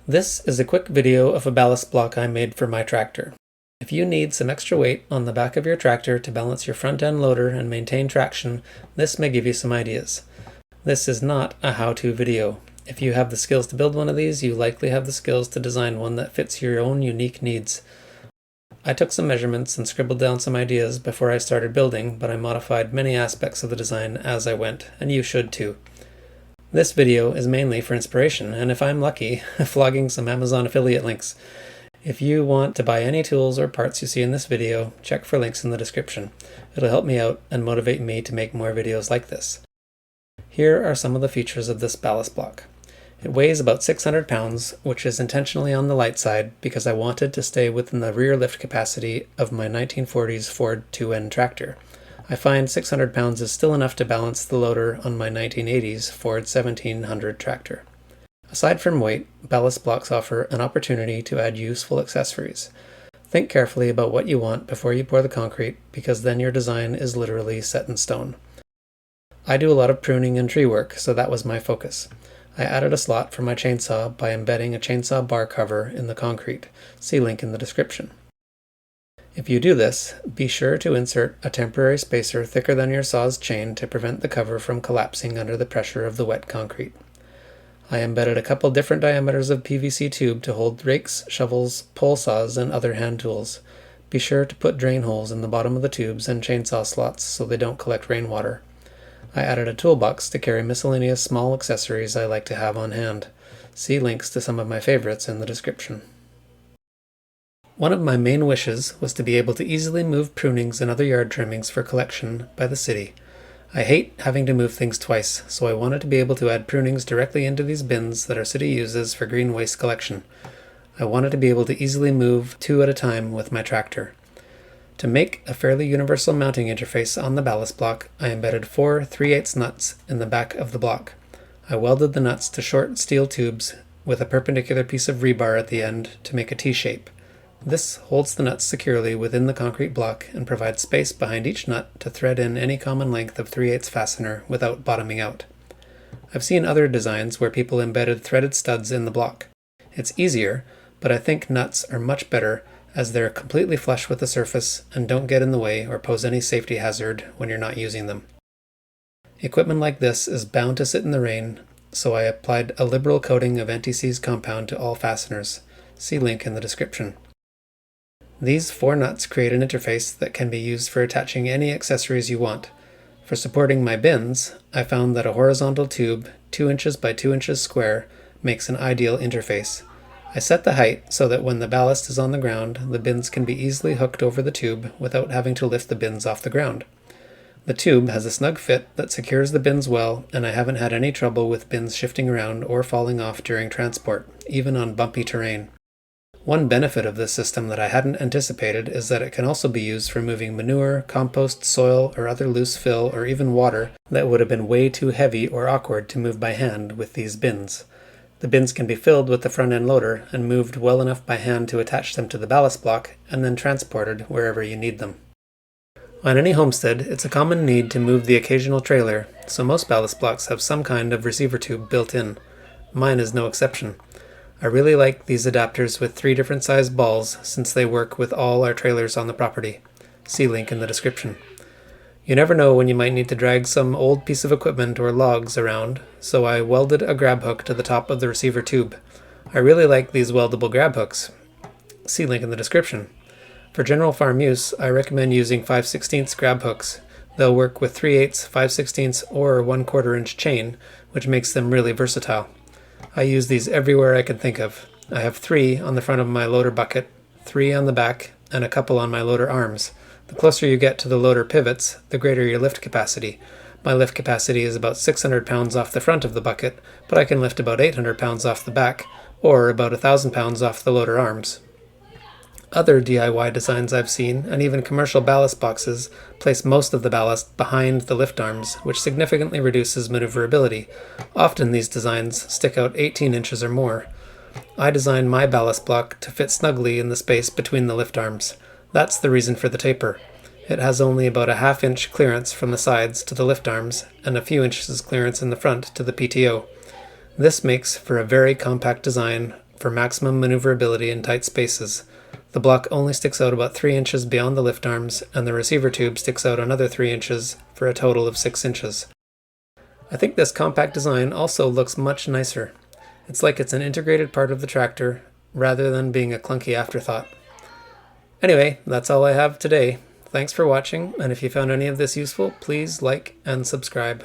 This is a quick video of a ballast block I made for my tractor. If you need some extra weight on the back of your tractor to balance your front end loader and maintain traction, this may give you some ideas. This is not a how-to video. If you have the skills to build one of these, you likely have the skills to design one that fits your own unique needs. I took some measurements and scribbled down some ideas before I started building, but I modified many aspects of the design as I went, and you should too. This video is mainly for inspiration, and if I'm lucky, flogging some Amazon affiliate links. If you want to buy any tools or parts you see in this video, check for links in the description. It'll help me out and motivate me to make more videos like this. Here are some of the features of this ballast block. It weighs about 600 pounds, which is intentionally on the light side because I wanted to stay within the rear lift capacity of my 1940s Ford 2N tractor. I find 600 pounds is still enough to balance the loader on my 1980s Ford 1700 tractor. Aside from weight, ballast blocks offer an opportunity to add useful accessories. Think carefully about what you want before you pour the concrete, because then your design is literally set in stone. I do a lot of pruning and tree work, so that was my focus. I added a slot for my chainsaw by embedding a chainsaw bar cover in the concrete. See link in the description. If you do this, be sure to insert a temporary spacer thicker than your saw's chain to prevent the cover from collapsing under the pressure of the wet concrete. I embedded a couple different diameters of PVC tube to hold rakes, shovels, pole saws, and other hand tools. Be sure to put drain holes in the bottom of the tubes and chainsaw slots so they don't collect rainwater. I added a toolbox to carry miscellaneous small accessories I like to have on hand. See links to some of my favorites in the description. One of my main wishes was to be able to easily move prunings and other yard trimmings for collection by the city. I hate having to move things twice, so I wanted to be able to add prunings directly into these bins that our city uses for green waste collection. I wanted to be able to easily move 2 at a time with my tractor. To make a fairly universal mounting interface on the ballast block, I embedded 4 3/8 nuts in the back of the block. I welded the nuts to short steel tubes with a perpendicular piece of rebar at the end to make a T-shape. This holds the nuts securely within the concrete block and provides space behind each nut to thread in any common length of 3/8 fastener without bottoming out. I've seen other designs where people embedded threaded studs in the block. It's easier, but I think nuts are much better as they're completely flush with the surface and don't get in the way or pose any safety hazard when you're not using them. Equipment like this is bound to sit in the rain, so I applied a liberal coating of anti-seize compound to all fasteners. See link in the description. These 4 nuts create an interface that can be used for attaching any accessories you want. For supporting my bins, I found that a horizontal tube, 2 inches by 2 inches square, makes an ideal interface. I set the height so that when the ballast is on the ground, the bins can be easily hooked over the tube without having to lift the bins off the ground. The tube has a snug fit that secures the bins well, and I haven't had any trouble with bins shifting around or falling off during transport, even on bumpy terrain. One benefit of this system that I hadn't anticipated is that it can also be used for moving manure, compost, soil, or other loose fill or even water that would have been way too heavy or awkward to move by hand with these bins. The bins can be filled with the front end loader and moved well enough by hand to attach them to the ballast block and then transported wherever you need them. On any homestead, it's a common need to move the occasional trailer, so most ballast blocks have some kind of receiver tube built in. Mine is no exception. I really like these adapters with 3 different size balls since they work with all our trailers on the property. See link in the description. You never know when you might need to drag some old piece of equipment or logs around, so I welded a grab hook to the top of the receiver tube. I really like these weldable grab hooks. See link in the description. For general farm use, I recommend using 5/16 grab hooks. They'll work with 3/8, 5/16, or 1/4 inch chain, which makes them really versatile. I use these everywhere I can think of. I have 3 on the front of my loader bucket, 3 on the back, and a couple on my loader arms. The closer you get to the loader pivots, the greater your lift capacity. My lift capacity is about 600 pounds off the front of the bucket, but I can lift about 800 pounds off the back, or about 1,000 pounds off the loader arms. Other DIY designs I've seen, and even commercial ballast boxes, place most of the ballast behind the lift arms, which significantly reduces maneuverability. Often these designs stick out 18 inches or more. I designed my ballast block to fit snugly in the space between the lift arms. That's the reason for the taper. It has only about a 1/2 inch clearance from the sides to the lift arms, and a few inches clearance in the front to the PTO. This makes for a very compact design for maximum maneuverability in tight spaces. The block only sticks out about 3 inches beyond the lift arms, and the receiver tube sticks out another 3 inches for a total of 6 inches. I think this compact design also looks much nicer. It's like it's an integrated part of the tractor, rather than being a clunky afterthought. Anyway, that's all I have today. Thanks for watching, and if you found any of this useful, please like and subscribe.